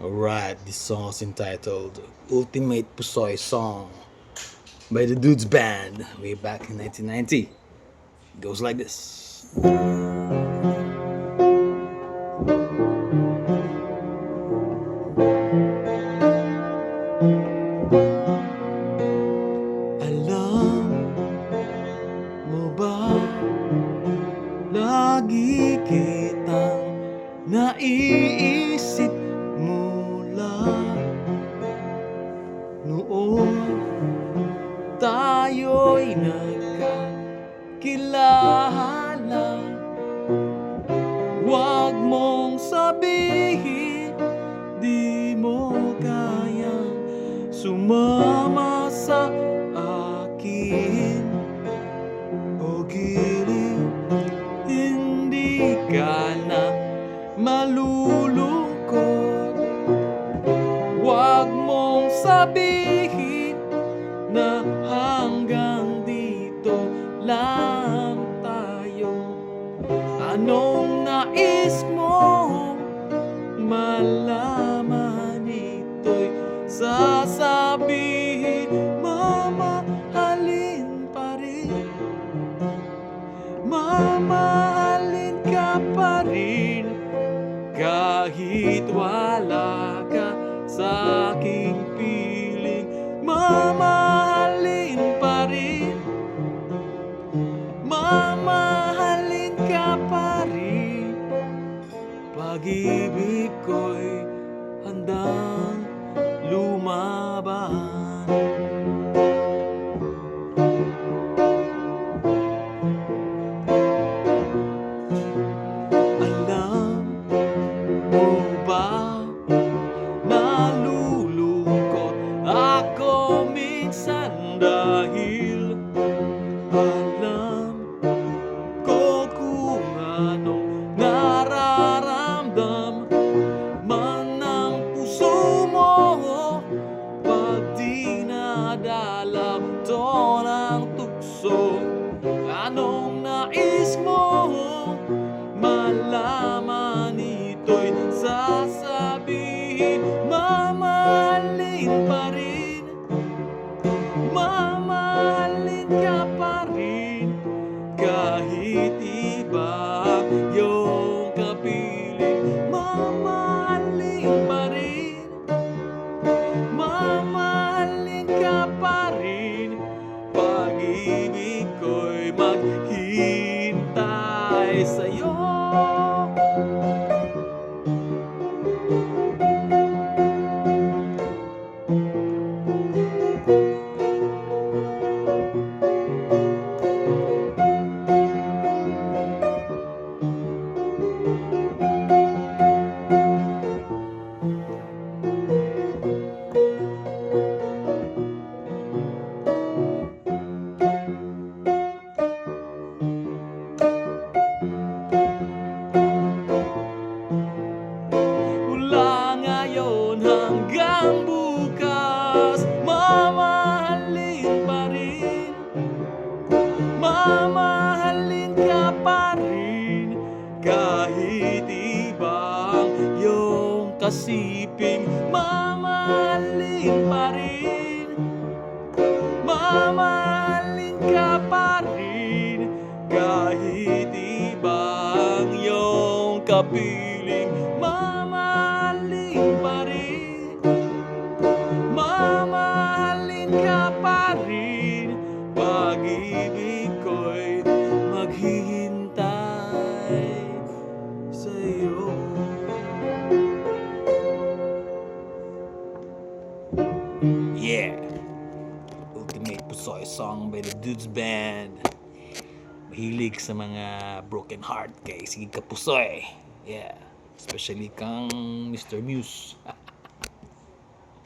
Alright, this song is entitled Ultimate Pusoy Song by the Dudes Band way back in 1990. It goes like this. Alam mo ba, lagi kitang naiisip mula noon tayo'y nagkakilala. Huwag mong sabihin di mo kayang sumama sa akin o giliw, hindi ka na malulungkot. Huwag mong sabihin na hanggang dito lang tayo. Anong nais mo malaman, ito'y sasabihin. Mamahalin pa rin, mamahalin ka pa rin, kahit wala ka sa aking piling. Mamahalin pa rin, mamahalin ka pa rin, pag-ibig ko'y handang lumaban. Alam mo ba, nalulungkot ako minsan dahil alam ko kung anong nararamdam man ng puso mo pag dinadala to ng tukso. Anong nais mo malaman, ito'y sasabihin. Mamahalin pa rin, mamahalin ka pa rin, kahit iba ang iyong kapiling. Mamahalin pa rin, mamahalin ka pa rin, pag-ibig ko'y maghihintay sa'yo. Mula ngayon hanggang bukas, mamahalin pa rin, mamahalin ka pa rin, kahit iba ang iyong kasiping. Mamahalin pa rin, mamahalin ka pa rin, kahit iba ang iyong kapiling. Mamahalin pa rin, mamahalin ka pa rin, pag-ibig ko'y maghihintay sa'yo. Yeah, Ultimate Pusoy Song by the Dudes Band. Mahilig sa mga broken heart kay sige ka pusoy. Yeah, especially kang Mr. Muse.